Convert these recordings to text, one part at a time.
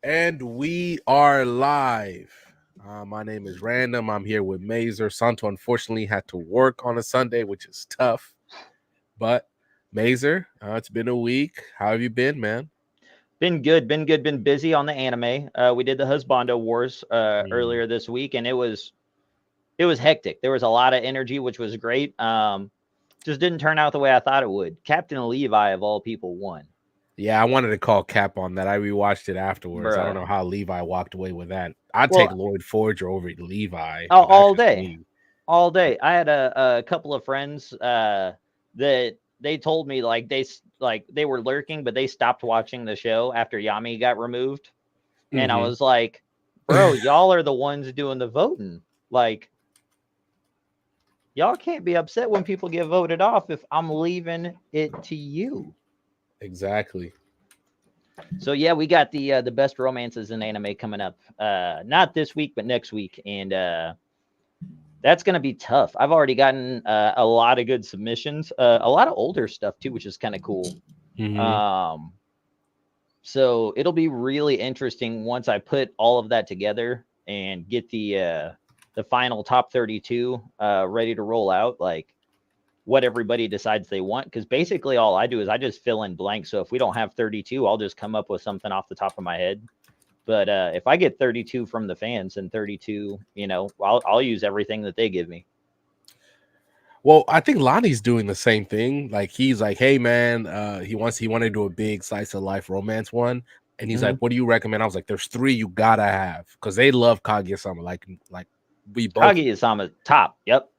And we are live. My name is Random. I'm here with Mazer. Santo unfortunately had to work on a Sunday, which is tough. But Mazer, it's been a week. How have you been, man? Been good, been busy on the anime. We did the Husbando Wars Mm. earlier this week, and it was hectic. There was a lot of energy, which was great. Just didn't turn out the way I thought it would. Captain Levi of all people won. Yeah, I wanted to call Cap on that. I rewatched it afterwards. I don't Bruh. know how Levi walked away with that. I'd take Well, Lloyd Forger over Levi, all, but that's all just day, me. all day. I had a couple of friends that they told me like they were lurking, but they stopped watching the show after Yami got removed, and I Mm-hmm. was like, bro, y'all are the ones doing the voting. Like, y'all can't be upset when people get voted off if I'm leaving it to you. Exactly. So yeah, we got the best romances in anime coming up. Not this week, but next week, and that's gonna be tough. I've already gotten a lot of good submissions, a lot of older stuff too, which is kind of cool. Mm-hmm. Um, so it'll be really interesting once I put all of that together and get the final top 32 ready to roll out. Like what everybody decides they want, because basically all I do is I just fill in blanks. So if we don't have 32, I'll just come up with something off the top of my head. But if I get 32 from the fans and 32, I'll use everything that they give me. Well, I think Lonnie's doing the same thing. Like he's like, "Hey man, he wanted to do a big slice of life romance one." And he's like, Mm-hmm. "What do you recommend?" I was like, "There's three you gotta have because they love Kaguya-sama, like we both do." Kaguya-sama top. Yep.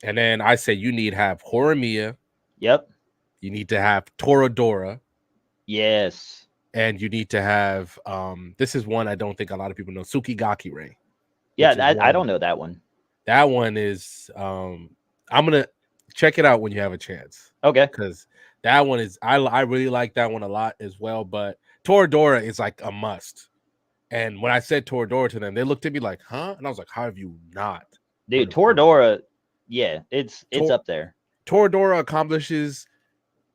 And then I said, "You need to have Horimiya, Yep. you need to have Toradora, Yes. and you need to have this is one I don't think a lot of people know, Tsukigakure, Yeah, which is I one don't know that one. that one is I'm gonna check it out when you have a chance Okay. because that one is I really like that one a lot as well. But Toradora is like a must. And when I said Toradora to them, they looked at me like, "Huh?" And I was like, "How have you not heard Dude, of Toradora?" Toradora, yeah, it's Tor- up there. Toradora accomplishes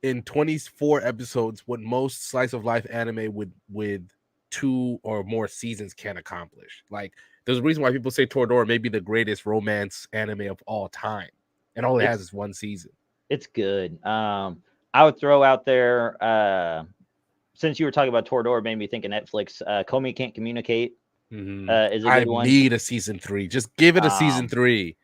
in 24 episodes what most slice of life anime with two or more seasons can accomplish. Like there's a reason why people say Toradora may be the greatest romance anime of all time, and all it has It's is one season. it's good. I would throw out there since you were talking about Toradora, made me think of Netflix. Comey Can't Communicate is a I good one. need a season three. Just give it a season Um, three.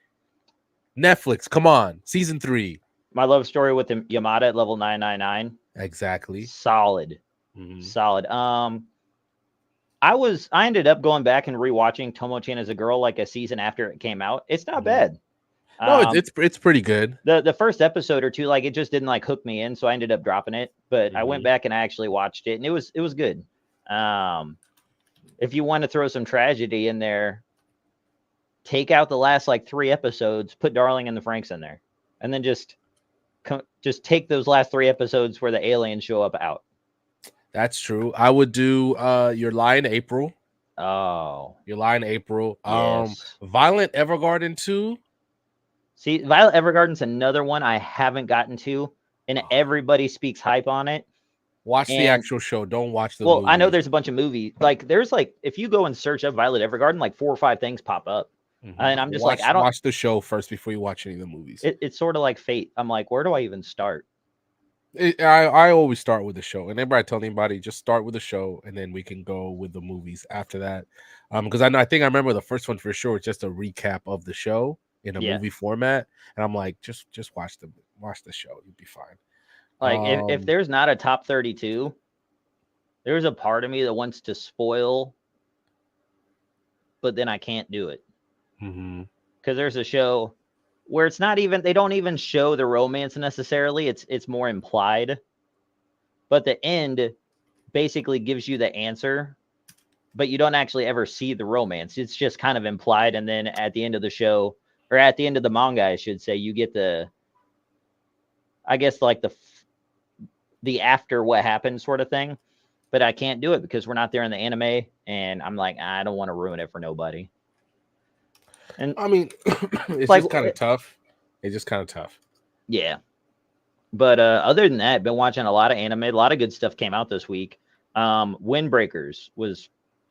Netflix, come on, season three. My love story with Yamada at level 999, Exactly. solid, Mm-hmm. solid. I ended up going back and rewatching Tomo-chan as a girl like a season after it came out. It's not Mm-hmm. bad. No, it's, Um, it's it's pretty good. the first episode or two, like it just didn't like hook me in, so I ended up dropping it. But I went Mm-hmm. back and I actually watched it, and it was good. Um, if you want to throw some tragedy in there, take out the last like 3 episodes, put Darling and the Franks in there, and then just take those last 3 episodes where the aliens show up out. That's true. I would do Your Lie in April. Oh, Your Lie in April. yes. Violent Evergarden 2. See, Violet Evergarden's another one I haven't gotten to, and everybody speaks hype on it. Watch the And actual show. Don't watch the well, I know movies. there's a bunch of movies. Like, there's like, if you go and search up Violet Evergarden, like 4 or 5 things pop up, and I'm just like, Watch I don't. watch the show first before you watch any of the movies. It's sort of like Fate. I'm like, where do I even start? I always start with the show, and whenever I tell anybody, just start with the show, and then we can go with the movies after that. Because I think I remember the first one for sure. It's just a recap of the show in a Yeah. movie format, and I'm like, just watch the show, you'll be fine. Like, if there's not a top 32, there's a part of me that wants to spoil, but then I can't do it Mhm. because there's a show where it's not even, they don't even show the romance necessarily. It's more implied, but the end basically gives you the answer, but you don't actually ever see the romance. It's just kind of implied, and then at the end of the show, or at the end of the manga, I should say, you get I guess like the after what happened sort of thing. But I can't do it because we're not there in the anime, and I'm like, I don't want to ruin it for nobody. And I mean, it's like, just kind of tough. It's just kind of tough. yeah. But other than that, been watching a lot of anime. A lot of good stuff came out this week. Windbreakers was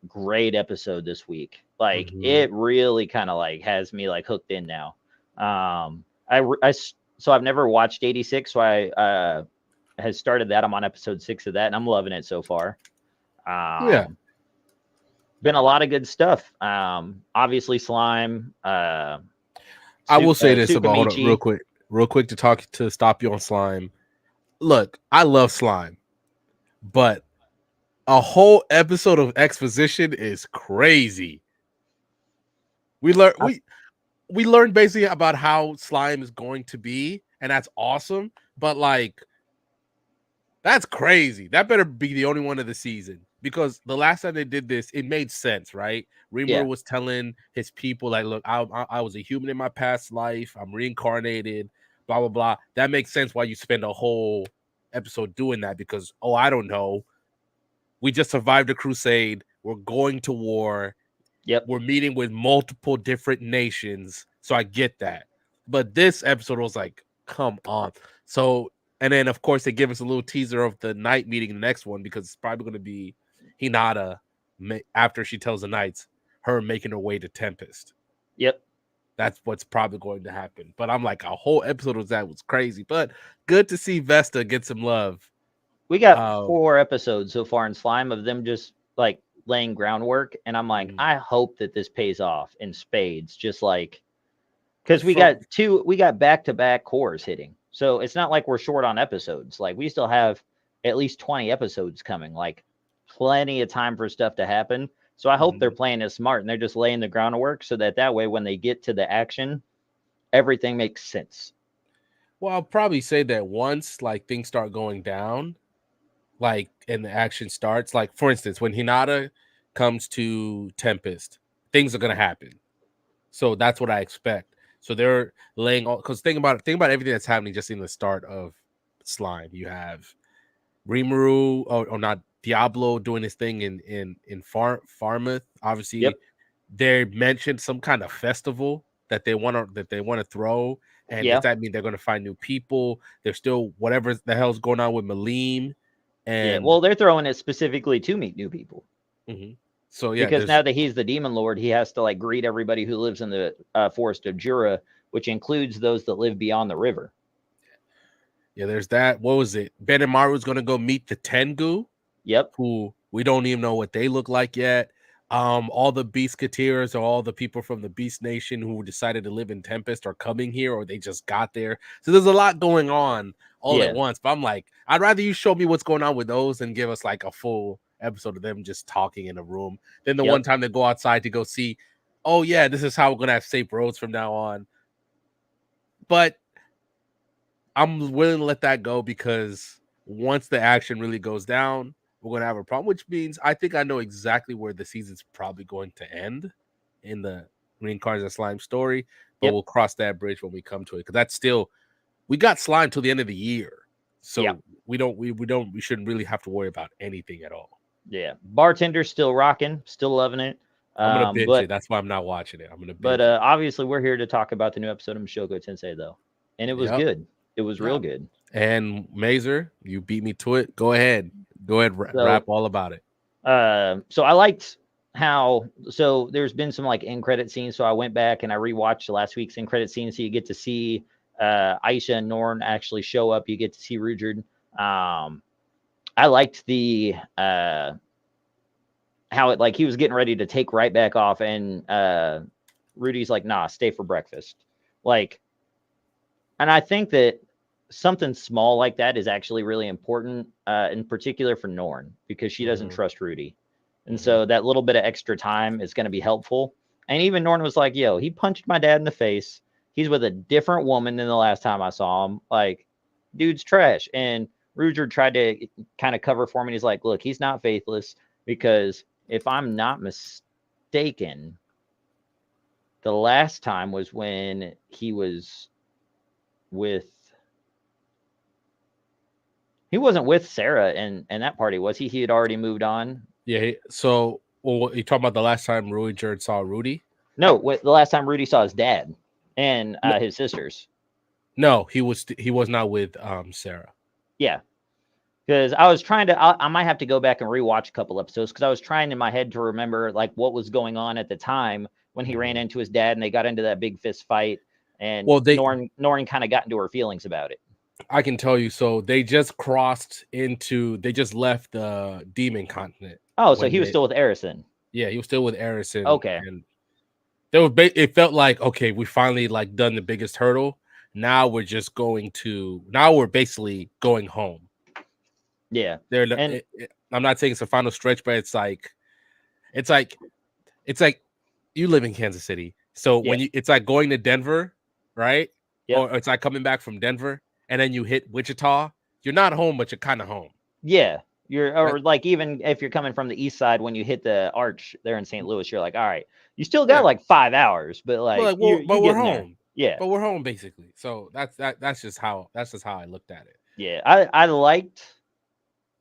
great episode this week. Like Mhm. it really kind of like has me like hooked in now. So I've never watched 86, so I has started that. I'm on episode 6 of that, and I'm loving it so far. Yeah. Um, been a lot of good stuff. Obviously slime, I will say this about, hold on, Sukamichi. real quick to stop you on slime. Look, I love slime, but a whole episode of exposition is crazy. We learn I, we learned basically about how slime is going to be, and that's awesome. But like, that's crazy. That better be the only one of the season because the last time they did this, it made sense, right? yeah, Rimuru was telling his people, like, look, I was a human in my past life. I'm reincarnated, blah, blah, blah. That makes sense why you spend a whole episode doing that because, oh, I don't know. We just survived a crusade. We're going to war. yep, We're meeting with multiple different nations. So I get that. But this episode was like, come on. So, and then of course they give us a little teaser of the night meeting, the next one, because it's probably going to be Hinata after she tells the knights her making her way to Tempest. yep. That's what's probably going to happen. But I'm like, a whole episode of that was crazy. But good to see Vesta get some love. We got Um, 4 episodes so far in slime of them just like laying groundwork, and I'm like, mm, I hope that this pays off in spades, just like because from we got back-to-back cores hitting. So it's not like we're short on episodes. Like we still have at least 20 episodes coming, like plenty of time for stuff to happen. So I hope they're mhm. playing it smart and they're just laying the groundwork so that way when they get to the action, everything makes sense. Well, I'll probably say that once like things start going down, like and the action starts, like for instance, when Hinata comes to Tempest, things are gonna happen. So that's what I expect. So they're laying all because think about everything that's happening just in the start of Slime. You have Rimuru or not Diablo doing his thing in Farmouth. Yep. Obviously, they mentioned some kind of festival that they want to throw. And does Yeah. that mean they're going to find new people? There's still whatever the hell's going on with Malim, Yeah. and Well, they're throwing it specifically to meet new people mhm. So yeah, because there's now that he's the demon lord, he has to like greet everybody who lives in the forest of Jura, which includes those that live beyond the river. there's that. What was it? Ben and Maru's going to go meet the Tengu, Yep. who we don't even know what they look like yet. All the Beastketeers or all the people from the Beast Nation who decided to live in Tempest are coming here, or they just got there. So there's a lot going on all at Yeah. once. But I'm like, I'd rather you show me what's going on with those and give us like a full episode of them just talking in a room than the one Yep. time they go outside to go see. Oh yeah, this is how we're gonna have safe roads from now on. But I'm willing to let that go because once the action really goes down, we're gonna have a problem. Which means I think I know exactly where the season's probably going to end in the Reincarnate Slime story, but Yep. we'll cross that bridge when we come to it. Because that's still we got Slime till the end of the year, Yeah. so we shouldn't really have to worry about anything at all. Yeah. Bartender's still rocking, still loving it. I'm gonna Um, binge it. but That's why I'm not watching it. I'm gonna but binge it. obviously we're here to talk about the new episode of Mushoku Tensei though, and it was Yep. good. It was real Yep. good. And Mazer, you beat me to it. Go ahead. Rap So all about it. so I liked how so there's been some like end credit scenes. So I went back and I rewatched last week's end credit scene. So you get to see Aisha and Norn actually show up. You get to see Rudyard. I liked the how it like he was getting ready to take right back off, and Rudy's like, nah, stay for breakfast. Like, and I think that something small like that is actually really important, in particular for Norn, because she doesn't Mhm, trust Rudy. And mhm. so that little bit of extra time is going to be helpful. And even Norn was like, yo, he punched my dad in the face. He's with a different woman than the last time I saw him. Like, dude's trash. And Ruger tried to kind of cover for me. He's like, look, he's not faithless because if I'm not mistaken, the last time was when he was with he wasn't with Sarah and that party, was he? He had already moved on. Yeah. So, well, you talking about the last time Rui Jerd saw Rudy? No, the last time Rudy saw his dad and No, his sisters. no, he was not with Sarah. Yeah. Because I was trying to, I might have to go back and rewatch a couple episodes because I was trying in my head to remember like what was going on at the time when he ran Mhm. into his dad and they got into that big fist fight, and Well, Norn kind of got into her feelings about it. I can tell you. So they just crossed into. They just left the demon continent Oh, so when he was they. still with Arison. Yeah, he was still with Arison, Okay. and there was. It felt like okay, we finally like done the biggest hurdle. Now we're just going to. Now we're basically going home. Yeah. They're. And I'm not saying it's a final stretch, but it's like it's like you live in Kansas City, so yeah. when you it's like going to Denver, right? Yep. Or it's like coming back from Denver, and then you hit Wichita. You're not home, but you're kind of home. Yeah. You're, That, or like even if you're coming from the east side, when you hit the arch there in St. Louis, you're like, all right, you still got yeah, like 5 hours, but but like like, well, you but we're getting there. home. Yeah. But we're home basically. So that's just how I looked at it. Yeah. I liked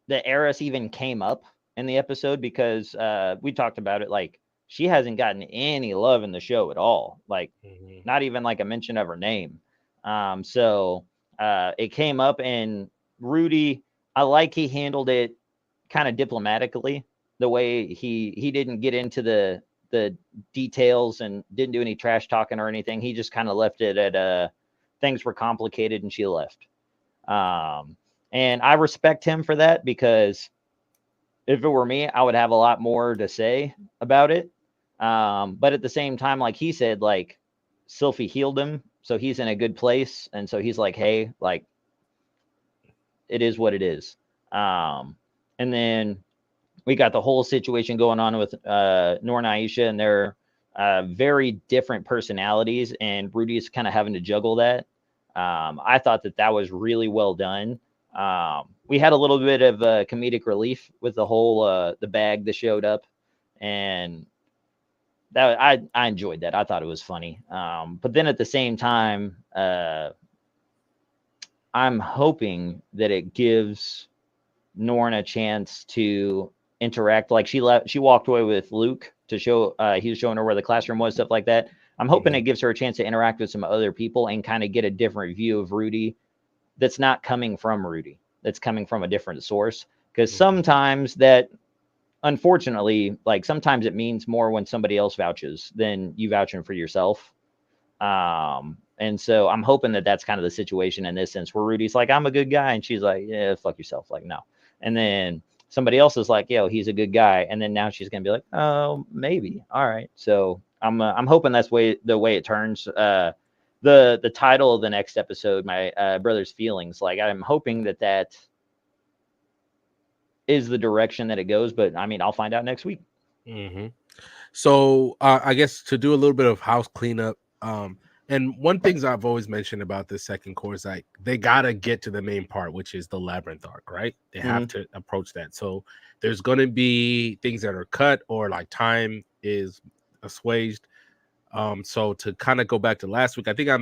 that Eris even came up in the episode because we talked about it. Like she hasn't gotten any love in the show at all. Like Mhm. not even like a mention of her name. So it came up, and Rudy, I like he handled it kind of diplomatically. The way he didn't get into the details and didn't do any trash talking or anything. He just kind of left it at things were complicated and she left. Um, and I respect him for that because if it were me, I would have a lot more to say about it. But at the same time, like he said, like Sylphie healed him, so he's in a good place, and so he's like, hey, like it is what it is. Um, and then we got the whole situation going on with Norn and Aisha, and their very different personalities, and Rudy's kind of having to juggle that. I thought that that was really well done. We had a little bit of comedic relief with the whole the bag that showed up, and that I enjoyed that. I thought it was funny. But then at the same time, I'm hoping that it gives Norn a chance to interact. Like she walked away with Luke to show he was showing her where the classroom was, stuff like that. I'm hoping it Mhm. gives her a chance to interact with some other people and kind of get a different view of Rudy that's not coming from Rudy, that's coming from a different source. Because Mhm. sometimes that, unfortunately, like sometimes it means more when somebody else vouches than you vouching for yourself. And so I'm hoping that that's kind of the situation in this sense where Rudy's like, I'm a good guy. And she's like, yeah, fuck yourself. Like, no. And then somebody else is like, yo, he's a good guy. And then now she's going to be like, oh, maybe. All right. So I'm hoping that's the way it turns. The title of the next episode, my brother's feelings. Like, I'm hoping that that is the direction that it goes. But I mean, I'll find out next week. Mhm. So I guess to do a little bit of house cleanup, and one things I've always mentioned about this second course, like they gotta get to the main part, which is the labyrinth arc, right? They have Mm-hmm. to approach that. So there's gonna be things that are cut or like time is assuaged. So to kind of go back to last week, I think I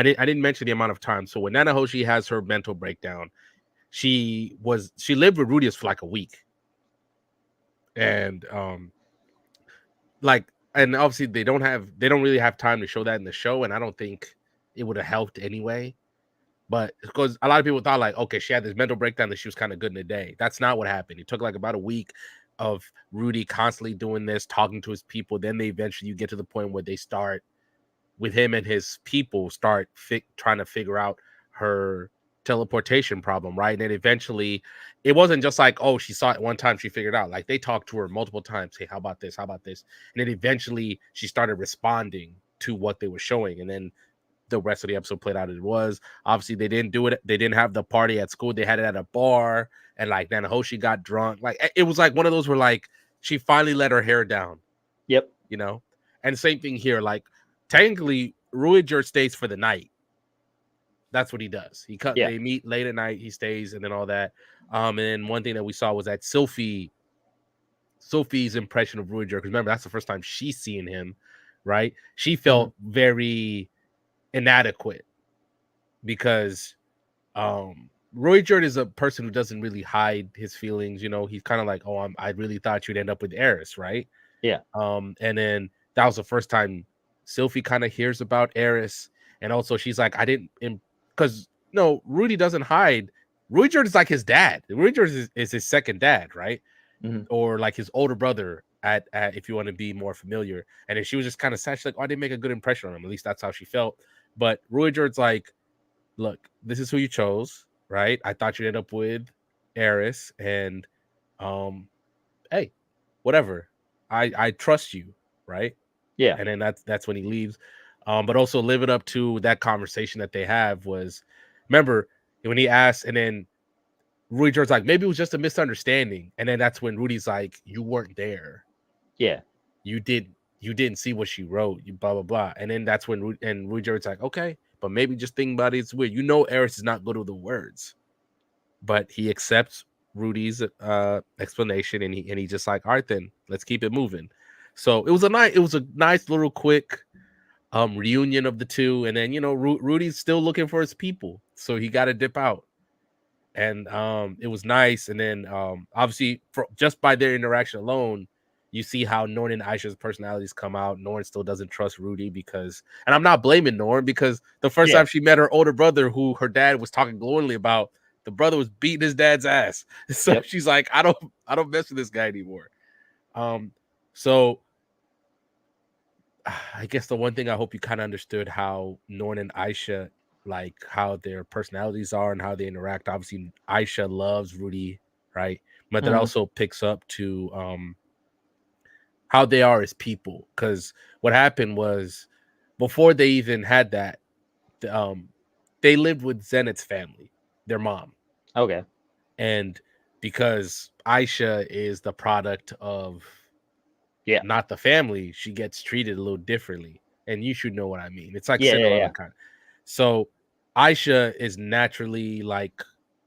didn't mention the amount of time. So when Nanahoshi has her mental breakdown, she lived with Rudius for like a week, and like and obviously they don't really have time to show that in the show, and I don't think it would have helped anyway. But because a lot of people thought like, okay, she had this mental breakdown that she was kind of good in the day. That's not what happened. It took like about a week of Rudy constantly doing this, talking to his people. Then they eventually you get to the point where they start with him and his people start trying to figure out her teleportation problem, right? And then eventually it wasn't just like, oh, she saw it one time, she figured it out. Like they talked to her multiple times. Hey, how about this? How about this? And then eventually she started responding to what they were showing. And then the rest of the episode played out as it was. Obviously, they didn't do it. They didn't have the party at school. They had it at a bar. And like Nanahoshi got drunk. Like it was like one of those where like she finally let her hair down, Yep. you know? And same thing here. Like technically, Ruiger stays for the night. That's what he does. Yeah. They meet late at night, he stays, and then all that. And then one thing that we saw was that Sophie's impression of Ruiger, because remember, that's the first time she's seeing him, right? She Mm-hmm. felt very inadequate because Ruiger is a person who doesn't really hide his feelings. You know, he's kind of like, oh, I really thought you'd end up with Eris, right? Yeah. And then that was the first time Sylphie kind of hears about Eris, and also she's like, I didn't, because no, Rudy doesn't hide Rudy George is like his dad. Rudy George is his second dad, right? Mm-hmm. Or like his older brother at if you want to be more familiar. And then she was just kind of sad. She's like, oh, I didn't make a good impression on him. At least that's how she felt. But Rudy George's like, look, this is who you chose, right? I thought you'd end up with Eris, and hey, whatever. I trust you, right? Yeah. And then that's when he leaves. But also living up to that conversation that they have was, remember when he asked, and then Rudy George's like, maybe it was just a misunderstanding, and then that's when Rudy's like, you weren't there, Yeah. you didn't see what she wrote, you blah blah blah, and then that's when Rudy George's like, okay, but maybe just think about it, it's weird, Eris is not good with the words, but he accepts Rudy's explanation, and he just like, all right, then let's keep it moving. So it was a nice little quick reunion of the two, and then Rudy's still looking for his people, so he got to dip out, and it was nice. And then obviously just by their interaction alone, you see how Norn and Aisha's personalities come out. Norn still doesn't trust Rudy because, and I'm not blaming Norn, because the first Yeah. time she met her older brother, who her dad was talking glowingly about, the brother was beating his dad's ass. So Yep. she's like, I don't mess with this guy anymore. So I guess the one thing, I hope you kind of understood how Norn and Aisha, like how their personalities are and how they interact. Obviously, Aisha loves Rudy, right? But that Mm-hmm. also picks up to how they are as people. Because what happened was, before they even had that, um, they lived with Zenith's family, their mom, Okay. and because Aisha is the product of Yeah. not the family, she gets treated a little differently. And you should know what I mean. It's like Yeah. Yeah. Cinderella Yeah. kind of. So Aisha is naturally like,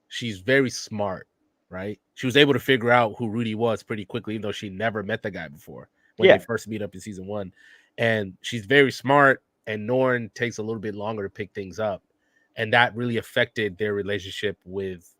she's very smart, right? She was able to figure out who Rudy was pretty quickly, even though she never met the guy before when they Yeah. first meet up in season 1. And she's very smart, and Norn takes a little bit longer to pick things up. And that really affected their relationship with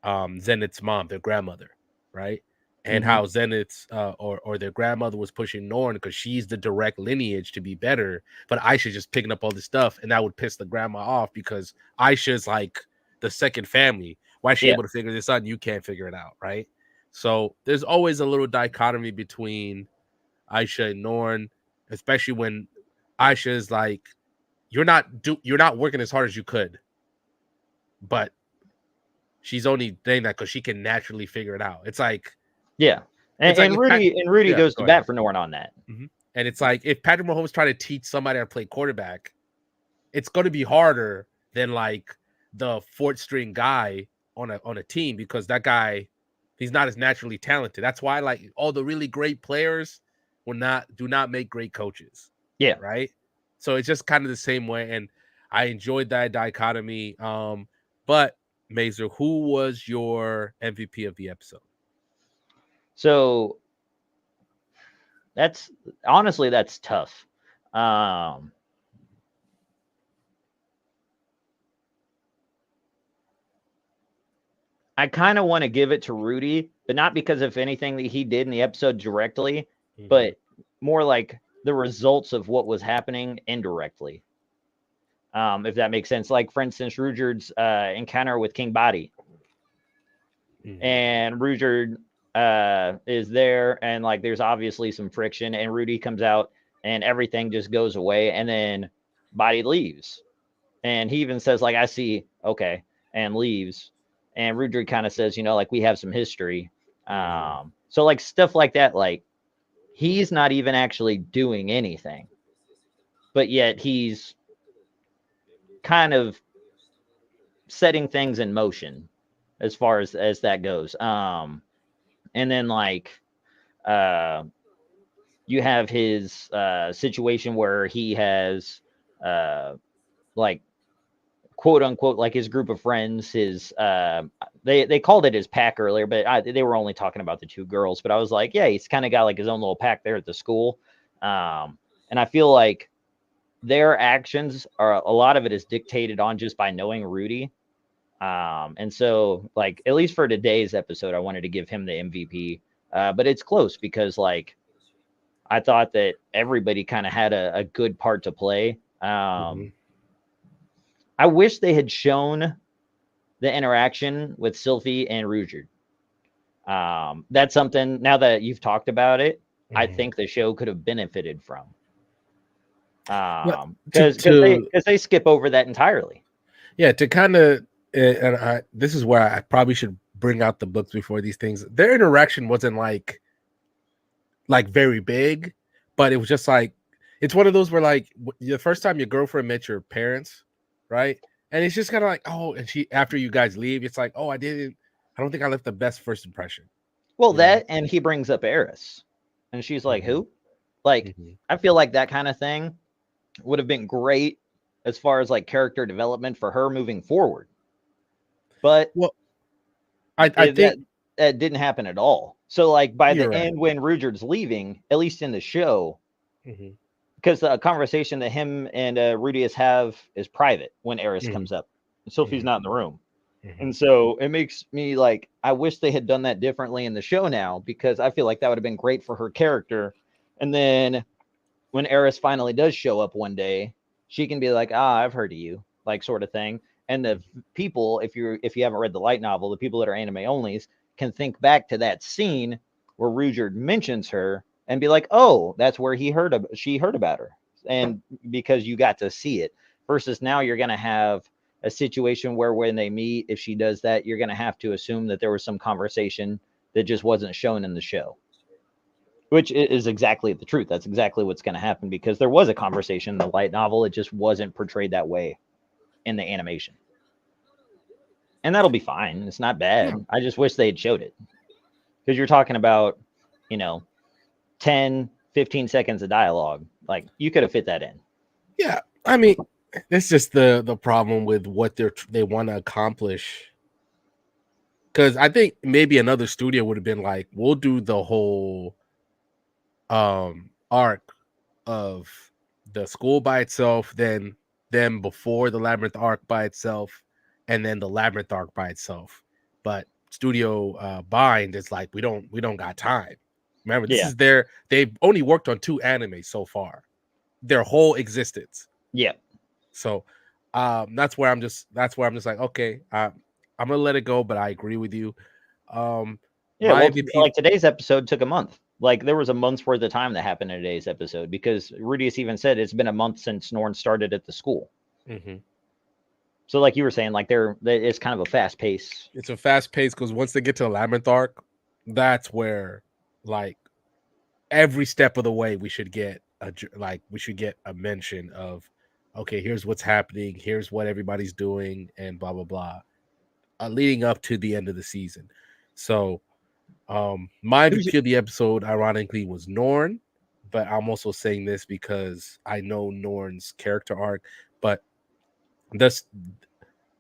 Zenith's mom, their grandmother, right? And Mm-hmm. how Zenith's or their grandmother was pushing Norn because she's the direct lineage to be better, but Aisha just picking up all this stuff, and that would piss the grandma off because Aisha's like the second family. Why is she Yeah. able to figure this out and you can't figure it out, right? So there's always a little dichotomy between Aisha and Norn, especially when Aisha is like, you're not working as hard as you could, but she's only saying that because she can naturally figure it out. Yeah. It's like And if Pat, Rudy yeah, goes to go ahead. bat for Norn on that. Mhm. And it's like if Patrick Mahomes trying to teach somebody how to play quarterback, it's going to be harder than like the fourth string guy on a team, because that guy, he's not as naturally talented. That's why like all the really great players do not make great coaches, Yeah. right? So it's just kind of the same way, and I enjoyed that dichotomy. But Mazer, who was your MVP of the episode? So that's honestly that's tough. Um, I kind of want to give it to Rudy, but not because of anything that he did in the episode directly, Mhm. but more like the results of what was happening indirectly. If that makes sense. Like, for instance, Rudyard's encounter with King Body. Mhm. And Rudyard is there, and like there's obviously some friction, and Rudy comes out, and everything just goes away, and then Body leaves. And he even says, like, I see, okay, and leaves. And Rudyard kind of says, like, we have some history. So like stuff like that, like he's not even actually doing anything, but yet he's kind of setting things in motion as far as that goes. And then like uh you have his situation where he has like quote unquote like his group of friends, his they called it his pack earlier, but they were only talking about the two girls. But I was like, yeah, he's kind of got like his own little pack there at the school. And I feel like their actions are, a lot of it is dictated on just by knowing Rudy. And so like at least for today's episode, I wanted to give him the MVP. But it's close because like I thought that everybody kind of had a good part to play. Mhm. I wish they had shown the interaction with Sylphie and Rudyard. That's something, now that you've talked about it, I Mhm. think the show could have benefited from. But Because they skip over that entirely. yeah, to kind of, and this is where I probably should bring out the books before these things. Their interaction wasn't like very big, but it was just like, it's one of those where like the first time your girlfriend met your parents, right? And it's just kind of like, oh, and she, after you guys leave, it's like, oh, I don't think I left the best first impression, Well, you know? that, and he brings up Eris, and she's like, Hmm. "Who?" Like, Hmm. I feel like that kind of thing would have been great as far as like character development for her moving forward. But Well, I that think didn't happen at all. So like by you're the right. end, when Rudyard's leaving, at least in the show, Hmm. because the conversation that him and Rudius have is private when Eris Hmm. comes up. Sophie's Hmm. not in the room. Hmm. And so it makes me like, I wish they had done that differently in the show now, because I feel like that would have been great for her character. And then when Eris finally does show up one day, she can be like, "Ah, I've heard of you," like, sort of thing. And the people, if you haven't read the light novel, the people that are anime onlys can think back to that scene where Rudyard mentions her and be like, "Oh, that's where she heard about her," and because you got to see it. Versus now, you're gonna have a situation where when they meet, if she does that, you're gonna have to assume that there was some conversation that just wasn't shown in the show, which is exactly the truth. That's exactly what's going to happen, because there was a conversation in the light novel. It just wasn't portrayed that way in the animation. And that'll be fine. It's not Yeah, bad. I just wish they had showed it, because you're talking about, you know, 10, 15 seconds of dialogue. Like, you could have fit that in. yeah. I mean, it's just the problem with what they want to accomplish. Because I think maybe another studio would have been like, we'll do the whole arc of the school by itself, then them before the labyrinth arc by itself, and then the labyrinth arc by itself. But studio bind is like, we don't got time. Remember, this Yeah. is they've only worked on 2 animes so far, their whole existence. Yeah. So that's where I'm just like, okay, I'm gonna let it go, but I agree with you. Um Yeah. my Well, MVP. like today's episode took a month. Like, there was a month's worth of time that happened in today's episode, because Rudius even said it's been a month since Norn started at the school. Mhm. So, like you were saying, like, it's kind of a fast pace. It's a fast pace because once they get to the labyrinth arc, that's where like every step of the way we should get we should get a mention of, okay, here's what's happening, here's what everybody's doing, and blah blah blah, leading up to the end of the season. So my Who's MVP of the episode ironically was Norn, but I'm also saying this because I know Norn's character arc, but that's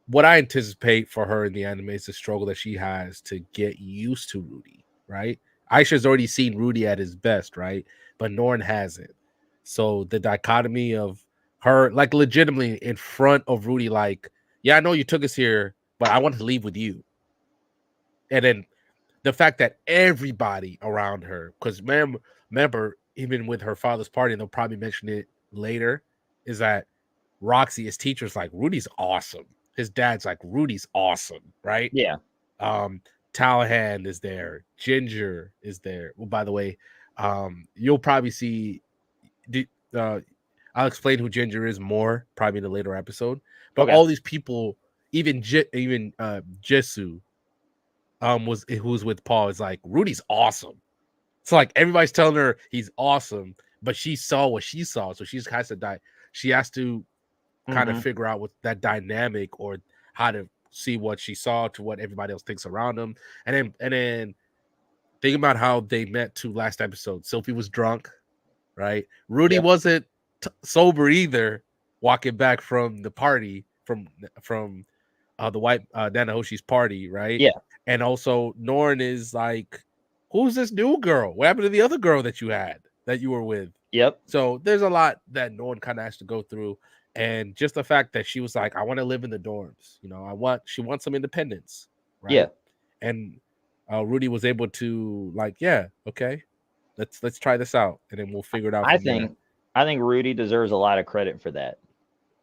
what I anticipate for her in the anime is the struggle that she has to get used to Rudy, right? Aisha's already seen Rudy at his best, right? But Norn hasn't. So the dichotomy of her, like, legitimately in front of Rudy, like, yeah, I know you took us here, but I want to leave with you. And then the fact that everybody around her, because remember, even with her father's party, and they'll probably mention it later, is that Roxy, his teacher's like, Rudy's awesome. His dad's like, Rudy's awesome, right? Yeah. Um, Talahan is there, Ginger is there. Well, by the way, you'll probably see uh I'll explain who Ginger is more probably in a later episode. But Okay. all these people, even Jesu, was who's with Paul, is like, Rudy's awesome. So like everybody's telling her he's awesome, but she saw what she saw, so she's has to die. She has to kind of Hmm. figure out what that dynamic, or how to see what she saw to what everybody else thinks around them. And then think about how they met to last episode. Sophie was drunk, right? Rudy Yep. wasn't sober either, walking back from the party from the white Nanahoshi's party, right? Yeah. And also Norn is like, who's this new girl? What happened to the other girl that you were with? Yep. So there's a lot that Norn kind of has to go through. And just the fact that she was like, I want to live in the dorms, she wants some independence, Yeah. right? And Rudy was able to, like, yeah, okay, let's try this out, and then we'll figure it out I from there. think I think Rudy deserves a lot of credit for that.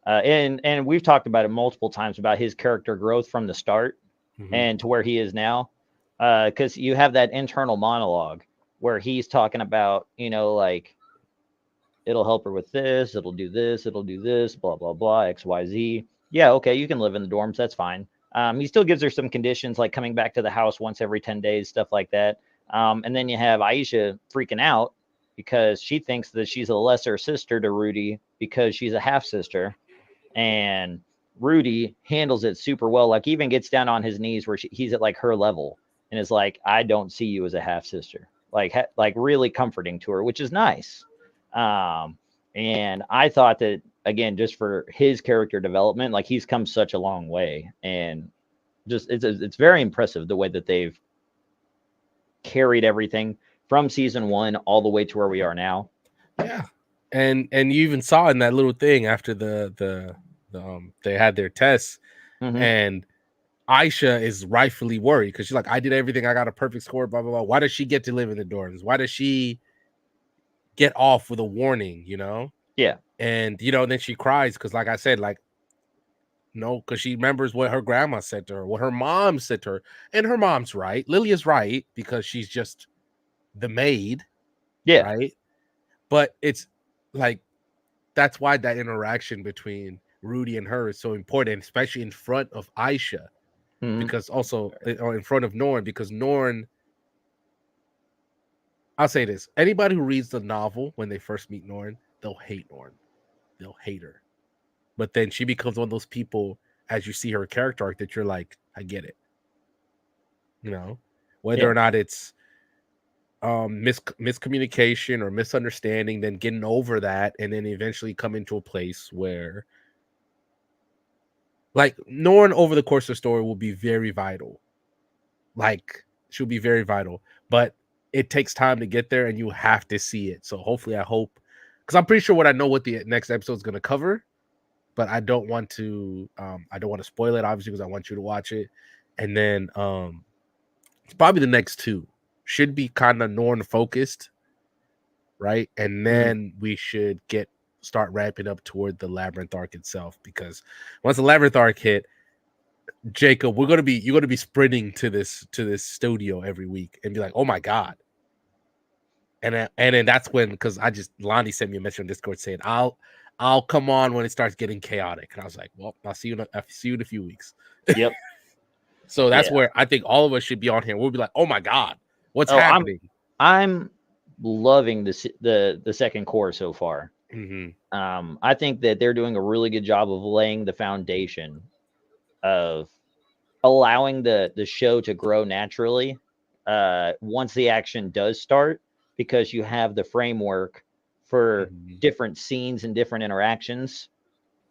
And we've talked about it multiple times about his character growth from the start Mhm. and to where he is now. Because you have that internal monologue where he's talking about, like, it'll help her with this, it'll do this, blah, blah, blah, XYZ. Yeah, okay, you can live in the dorms. That's fine. He still gives her some conditions like coming back to the house once every 10 days, stuff like that. And then you have Aisha freaking out because she thinks that she's a lesser sister to Rudy because she's a half sister. And Rudy handles it super well. Like, even gets down on his knees where he's at like her level and is like, I don't see you as a half sister. Like really comforting to her, which is nice. Um, and I thought that, again, just for his character development, like, he's come such a long way, and just it's very impressive the way that they've carried everything from season one all the way to where we are now. Yeah, and you even saw in that little thing after they had their tests, Mm-hmm. and Aisha is rightfully worried because she's like, I did everything, I got a perfect score, blah blah blah. Why does she get to live in the dorms? Why does she get off with a warning? Yeah. And then she cries because, like I said, like, no, because she remembers what her grandma said to her, what her mom said to her, and her mom's right. Lily is right because she's just the maid, Yeah. right? But it's like, that's why that interaction between Rudy and her is so important, especially in front of Aisha, Mm-hmm. because also in front of Norn, because Norn, I'll say this: anybody who reads the novel when they first meet Norn, they'll hate Norn, they'll hate her, but then she becomes one of those people as you see her character arc that you're like, I get it, whether Yeah. or not it's miscommunication or misunderstanding, then getting over that, and then eventually come into a place where, like, Norn over the course of the story will be very vital. Like, she'll be very vital, but it takes time to get there, and you have to see it. So hopefully, I hope, because I'm pretty sure I know what the next episode is going to cover, but I don't want to spoil it, obviously, because I want you to watch it. And then it's probably the next two should be kind of Norn focused, right? And then we should start ramping up toward the Labyrinth arc itself, because once the Labyrinth arc hit, Jacob, you're gonna be sprinting to this studio every week and be like, oh my god. And then that's when, because Lonnie sent me a message on Discord saying, I'll come on when it starts getting chaotic. And I was like, well, I'll see you in a few weeks. Yep. So that's Yeah. where I think all of us should be on here. We'll be like, oh my god, what's Oh, happening? I'm loving the second core so far. Mm-hmm. I think that they're doing a really good job of laying the foundation of allowing the show to grow naturally once the action does start, because you have the framework for Mm-hmm. different scenes and different interactions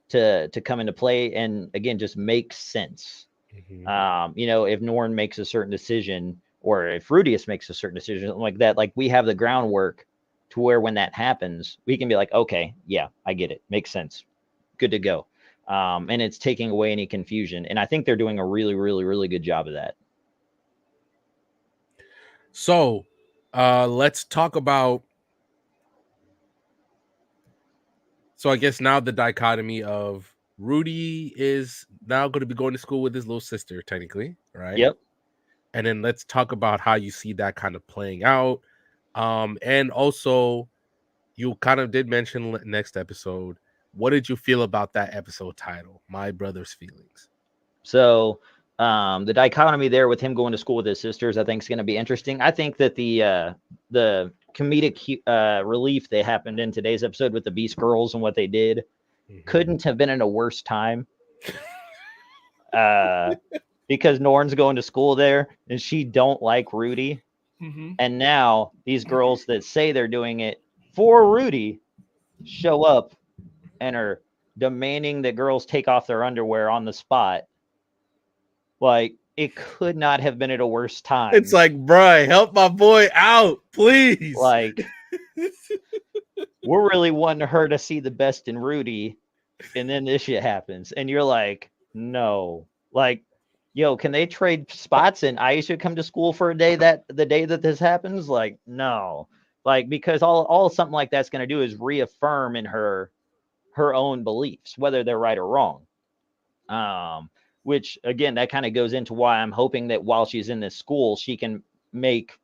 to come into play, and again, just make sense. Mm-hmm. If Norn makes a certain decision, or if Rudius makes a certain decision, something like that, like, we have the groundwork to where when that happens, we can be like, okay, yeah, I get it, makes sense, good to go. And it's taking away any confusion, and I think they're doing a really, really, really good job of that. So let's talk about, so I guess now the dichotomy of Rudy is now going to be going to school with his little sister, technically, right? Yep. And then let's talk about how you see that kind of playing out. And also, you kind of did mention next episode. What did you feel about that episode title, My Brother's Feelings? So the dichotomy there with him going to school with his sisters, I think, is going to be interesting. I think that the comedic relief that happened in today's episode with the Beast Girls and what they did couldn't have been in a worse time. Because Norn's going to school there and she don't like Rudy. Mm-hmm. And now these girls that say they're doing it for Rudy show up and are demanding that girls take off their underwear on the spot. Like, it could not have been at a worse time. It's like, bruh, help my boy out, please. Like, we're really wanting her to see the best in Rudy, and then this shit happens. And you're like, no. Like, yo, can they trade spots and Aisha come to school for a day the day that this happens? Like, no. Like, because all something like that's going to do is reaffirm in her her own beliefs, whether they're right or wrong. Which again, that kind of goes into why I'm hoping that while she's in this school, she can make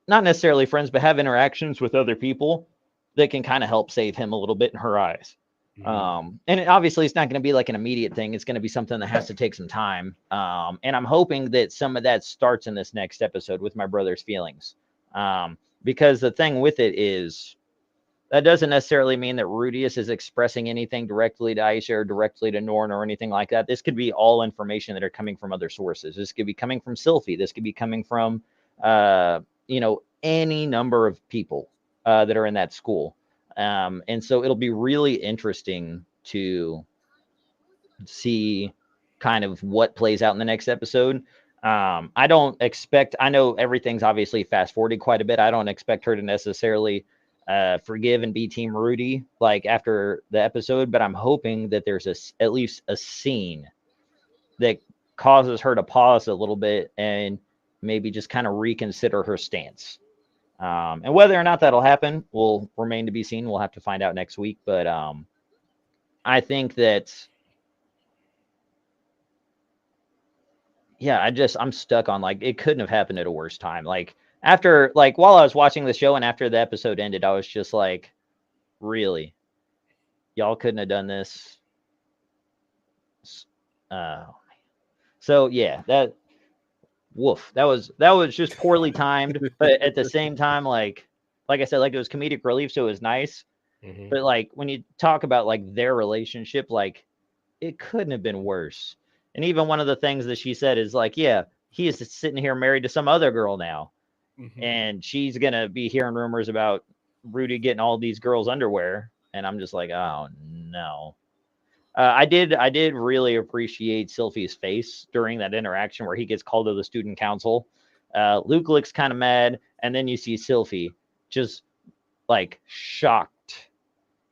not necessarily friends, but have interactions with other people that can kind of help save him a little bit in her eyes. And obviously, it's not going to be like an immediate thing. It's going to be something that has to take some time. And I'm hoping that some of that starts in this next episode with my brother's feelings. Because the thing with it is, that doesn't necessarily mean that Rudius is expressing anything directly to Aisha or directly to Norn or anything like that. This could be all information that are coming from other sources. This could be coming from Sylphie. This could be coming from, any number of people that are in that school. And so it'll be really interesting to see kind of what plays out in the next episode. I know everything's obviously fast forwarded quite a bit. I don't expect her to necessarily forgive and be Team Rudy like after the episode, but I'm hoping that there's at least a scene that causes her to pause a little bit and maybe just kind of reconsider her stance. And whether or not that'll happen will remain to be seen. We'll have to find out next week. But I think that, yeah, I'm stuck on like, it couldn't have happened at a worse time. Like after, like while I was watching the show and after the episode ended, I was just like, really, y'all couldn't have done this. So yeah, woof, that was just poorly timed, but at the same time, like I said, like it was comedic relief, so it was nice. But like when you talk about like their relationship, like it couldn't have been worse. And even one of the things that she said is like, yeah, he is sitting here married to some other girl now, and she's gonna be hearing rumors about Rudy getting all these girls' underwear, and I'm just like, oh no. I did really appreciate Sylphie's face during that interaction where he gets called to the student council. Luke looks kind of mad, and then you see Sylphie just like shocked.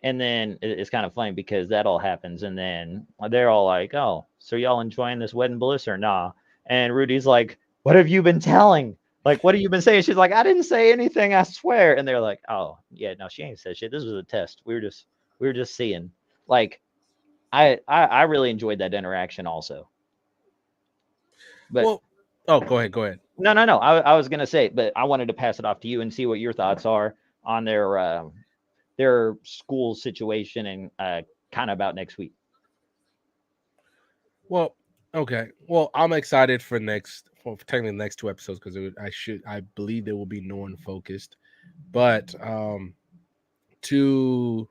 And then it's kind of funny because that all happens, and then they're all like, "Oh, so y'all enjoying this wedding bliss or nah?" And Rudy's like, "What have you been telling? Like, what have you been saying?" She's like, "I didn't say anything, I swear." And they're like, "Oh, yeah, no, she ain't said shit. This was a test. We were just seeing." Like, I really enjoyed that interaction also. But Well, oh, go ahead. no. I was gonna say, but I wanted to pass it off to you and see what your thoughts are on their school situation and kind of about next week. Well, okay. Well, I'm excited for technically the next two episodes because I believe they will be Norn focused, but to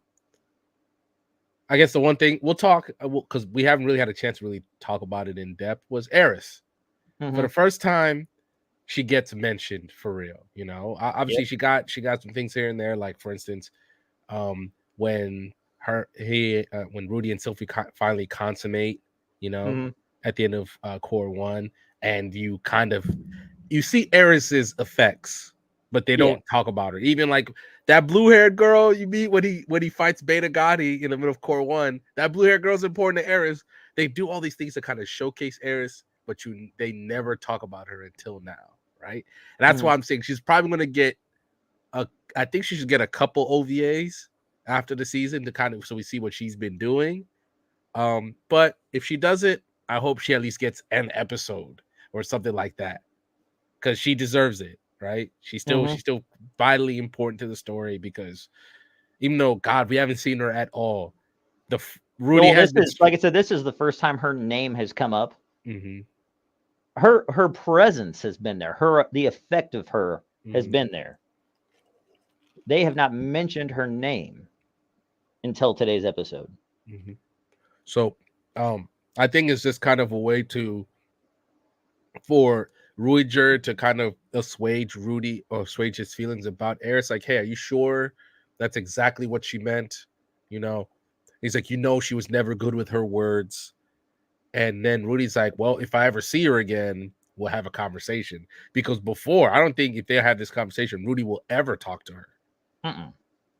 I guess the one thing we'll talk because we haven't really had a chance to really talk about it in depth was Eris. For the first time, she gets mentioned for real. You know, obviously Yep. she got some things here and there, like for instance, when when Rudy and Sylphie finally consummate, you know, Mm-hmm. at the end of core one, and you see Eris's effects, but they Yeah. don't talk about her. Even like that blue-haired girl you meet when he fights Beta Gotti in the middle of core one, that blue-haired girl's important to Eris. They do all these things to kind of showcase Eris, but they never talk about her until now, right? And that's Mm-hmm. why I'm saying she's probably going to get I think she should get a couple OVAs after the season to kind of so we see what she's been doing. But if she does it, I hope she at least gets an episode or something like that because she deserves it, right? Mm-hmm. She's still vitally important to the story because even though God, we haven't seen her at all. Rudy Well, this had been. is like I said. This is the first time her name has come up. Mm-hmm, Her presence has been there. The effect of her has mm-hmm, been there. They have not mentioned her name until today's episode. mm-hmm. So, I think it's just kind of a way for Ruiger to kind of assuage Rudy or assuage his feelings about Eris. Like, hey, are you sure that's exactly what she meant? You know, he's like, she was never good with her words. And then Rudy's like, well, if I ever see her again, we'll have a conversation. Because before, I don't think if they have this conversation, Rudy will ever talk to her. Mm-mm.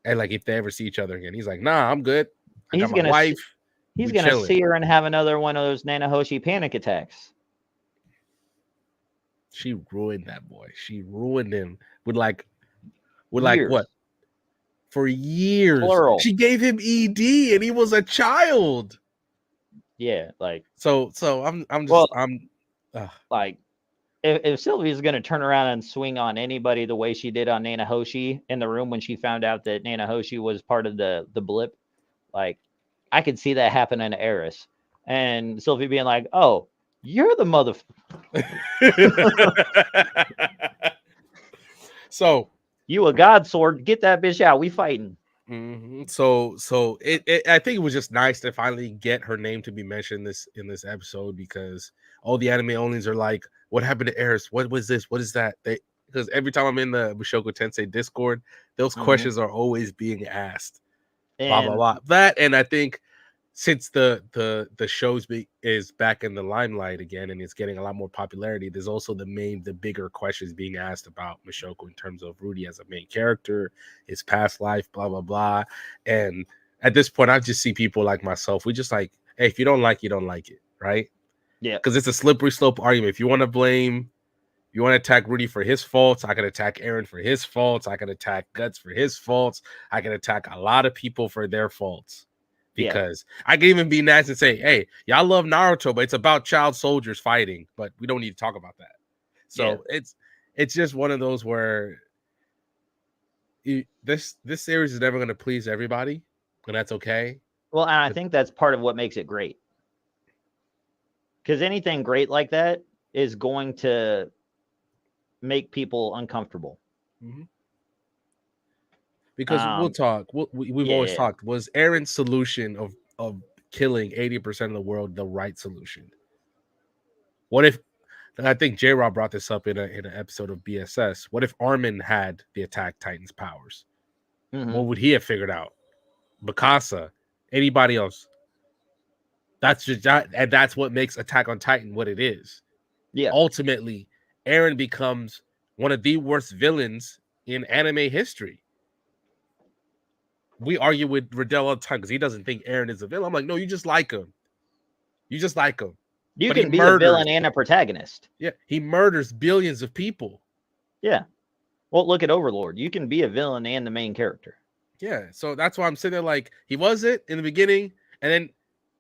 And like, if they ever see each other again, he's like, nah, I'm good. I got He's my gonna wife. he's We gonna chilling. see her and have another one of those Nanahoshi panic attacks. She ruined that boy. She ruined him with like Years. what for years. Plural. She gave him ED and he was a child. Yeah, like So I'm like if Sylvia's gonna turn around and swing on anybody the way she did on Nana Hoshi in the room when she found out that Nana Hoshi was part of the blip, like I could see that happen to Eris. And Sylvie being like, "Oh, you're the mother." So You a god sword? Get that bitch out. We fighting. So I think it was just nice to finally get her name to be mentioned in this episode, because all the anime onlys are like, what happened to Eris? What was this? What is that? Because every time I'm in the Mushoku Tensei Discord, those questions are always being asked. Blah blah And blah. That, and I think since the show's is back in the limelight again and it's getting a lot more popularity, there's also the bigger questions being asked about Mushoku in terms of Rudy as a main character, his past life, blah blah blah. And at this point, I just see people like myself. We just like, hey, if you don't like, you don't like it, right? yeah, Because it's a slippery slope argument. If you want to blame, you want to attack Rudy for his faults, I can attack Aaron for his faults. I can attack Guts for his faults. I can attack a lot of people for their faults. Because I can even be nice and say, hey, y'all love Naruto, but it's about child soldiers fighting, but we don't need to talk about that. So it's just one of those where this series is never going to please everybody, and that's okay. Well, and I think that's part of what makes it great. Because anything great like that is going to make people uncomfortable. Mm-hmm. Because we'll talk. We've always talked. Was Aaron's solution of killing 80% of the world the right solution? What if? I think J. Rob brought this up in an episode of BSS. What if Armin had the Attack Titan's powers? What would he have figured out? Mikasa, anybody else? That's just that, and that's what makes Attack on Titan what it is. Yeah. Ultimately, Aaron becomes one of the worst villains in anime history. We argue with Riddell all the time because he doesn't think Aaron is a villain. I'm like, no, you just like him. You just like him. You but can be a villain and a protagonist. Yeah, he murders billions of people. Yeah. Well, look at Overlord. You can be a villain and the main character. Yeah, so that's why I'm sitting there like, he was it in the beginning, and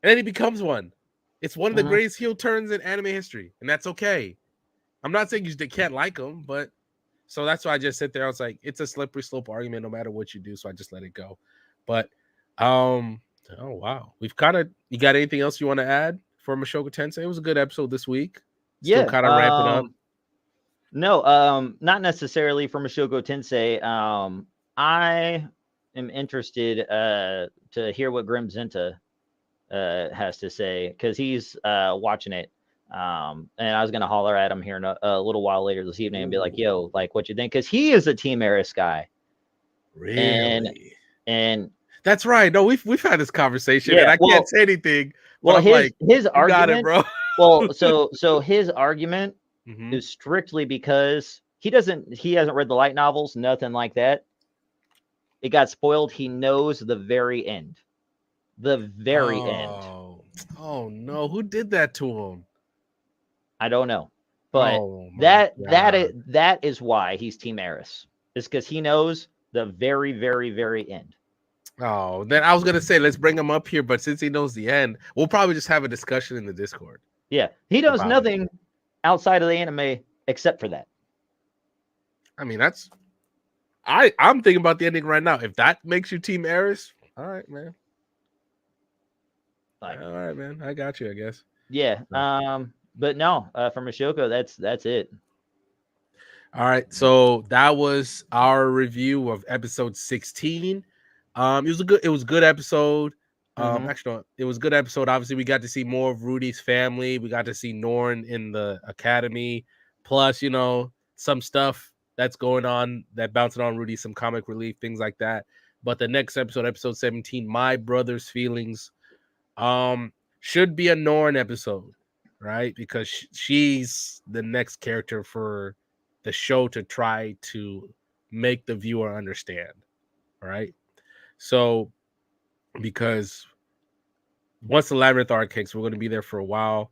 then he becomes one. It's one of the greatest heel turns in anime history, and that's okay. I'm not saying you can't like him, but so that's why I just sit there. I was like, it's a slippery slope argument no matter what you do, so I just let it go. But oh wow, you got anything else you want to add for Mushoku Tensei? It was a good episode this week. Still kind of ramping up. No, not necessarily for Mushoku Tensei. I am interested to hear what Grim Zenta has to say, because he's watching it. And I was gonna holler at him here in a little while later this evening and be like, "Yo, like, what you think?" Because he is a Team Eris guy. Really? And that's right. No, we've had this conversation, and I can't say anything. Well, his argument, got it, bro. Well, so his argument is strictly because he hasn't read the light novels, nothing like that. It got spoiled. He knows the very end. The very end. Oh no, who did that to him? I don't know. But that is why he's Team Eris. It's because he knows the very, very, very end. Oh, then I was gonna say let's bring him up here, but since he knows the end, we'll probably just have a discussion in the Discord. Yeah, he knows nothing outside of the anime except for that. I mean, I'm thinking about the ending right now. If that makes you Team Eris, all right, man. All right, man. I got you, I guess. Yeah. But no, from Mushoku, that's it. All right, so that was our review of episode 16. It was a good episode. Actually, no, it was a good episode. Obviously, we got to see more of Rudy's family. We got to see Norn in the academy. Plus, some stuff that's going on that bouncing on Rudy, some comic relief, things like that. But the next episode 17, My Brother's Feelings, should be a Norn episode, right? Because she's the next character for the show to try to make the viewer understand, right? So, because once the Labyrinth arc kicks, we're going to be there for a while.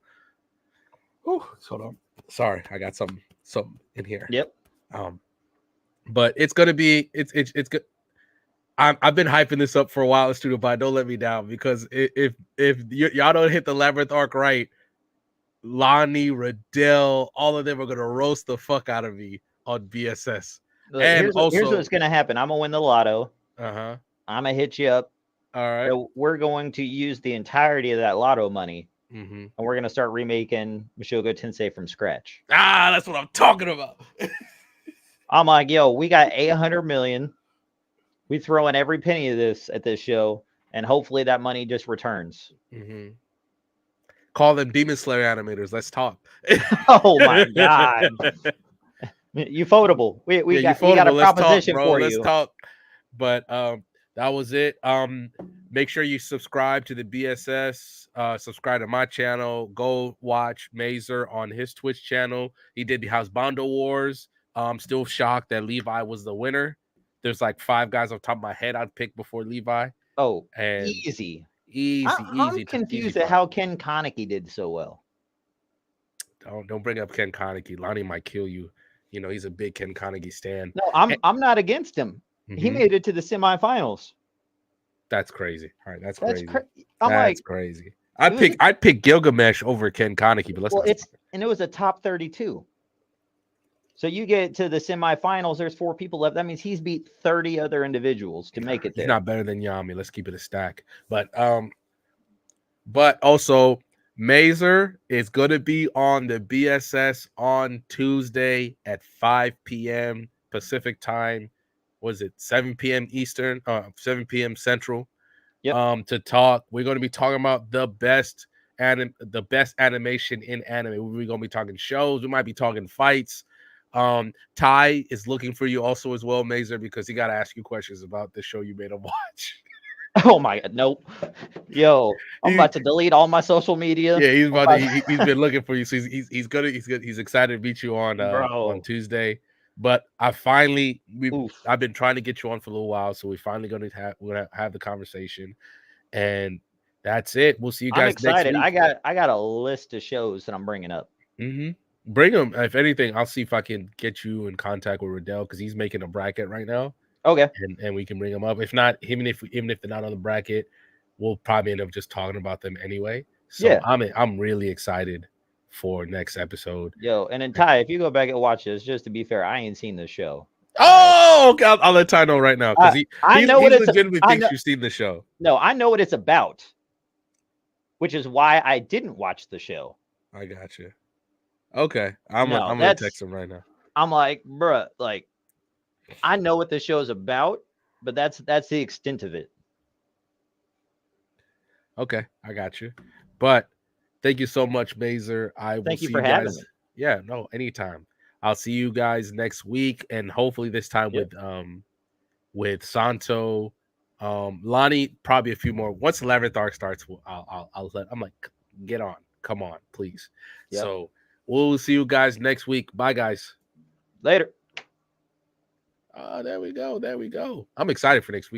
Oh, hold on. Sorry, I got something in here. Yep. But it's going to be it's good. I've been hyping this up for a while in studio, but don't let me down because if y'all don't hit the Labyrinth arc right, Lonnie, Riddell, all of them are gonna roast the fuck out of me on BSS. Look, And here's also, what's gonna happen. I'm gonna win the lotto. uh-huh. I'm gonna hit you up. All right. So we're going to use the entirety of that lotto money, Mm-hmm. and we're gonna start remaking Mushoku Tensei from scratch. That's what I'm talking about. I'm like, yo, we got 800 million. We throw in every penny of this at this show, and hopefully that money just returns. Mm-hmm. Call them Demon Slayer animators. Let's talk. Oh my god, you foldable. We Yeah, you got a foldable. Let's talk, proposition bro. for Let's you. talk. But that was it. Make sure you subscribe to the BSS. Subscribe to my channel. Go watch Mazer on his Twitch channel. He did the House Bondo Wars. I'm still shocked that Levi was the winner. There's like 5 guys off the top of my head I'd pick before Levi. Oh, And easy. easy, I'm easy confused at fight. how Ken Kaneki did so well. Don't bring up Ken Kaneki. Lonnie might kill you. You know, he's a big Ken Kaneki stan. No, I'm not against him. He made it to the semifinals. That's crazy. All right, that's That's crazy. I'm That's like, crazy. I'd pick Gilgamesh over Ken Kaneki, but let's well, not. and it was a top 32. So you get to the semifinals. There's 4 people left. That means he's beat 30 other individuals to make it there. He's not better than Yami. Let's keep it a stack. But also Mazer is going to be on the BSS on Tuesday at 5 p.m. Pacific time. Was it 7 p.m. Eastern? 7 p.m. Central. Yep. To talk. We're going to be talking about the best animation in anime. We're going to be talking shows. We might be talking fights. Ty is looking for you also as well, Mazer, because he got to ask you questions about the show you made him watch. Oh my god, nope. Yo, I'm about to delete all my social media. Yeah, he's been looking for you. So he's excited to meet you on Tuesday. But I've been trying to get you on for a little while, so we're finally gonna have the conversation. And that's it. We'll see you guys. I'm excited. Next week. I got a list of shows that I'm bringing up. Bring them. If anything, I'll see if I can get you in contact with Riddell because he's making a bracket right now. Okay. And we can bring them up. If not, even if they're not on the bracket, we'll probably end up just talking about them anyway. So yeah. I'm really excited for next episode. Yo, and then Ty, if you go back and watch this, just to be fair, I ain't seen the show. Oh, okay. I'll let Ty know right now because he legitimately thinks you've seen the show. No, I know what it's about, which is why I didn't watch the show. I got you. Okay, I'm gonna text him right now. I'm like, bruh, like, I know what the show's about, but that's the extent of it. Okay, I got you. But thank you so much, Mazer. Thank you for having me. Yeah, no, anytime. I'll see you guys next week, and hopefully this time with Santo, Lonnie, probably a few more. Once the 11th arc starts, I'll let. I'm like, get on, come on, please. Yep. So we'll see you guys next week. Bye, guys. Later. There we go. I'm excited for next week.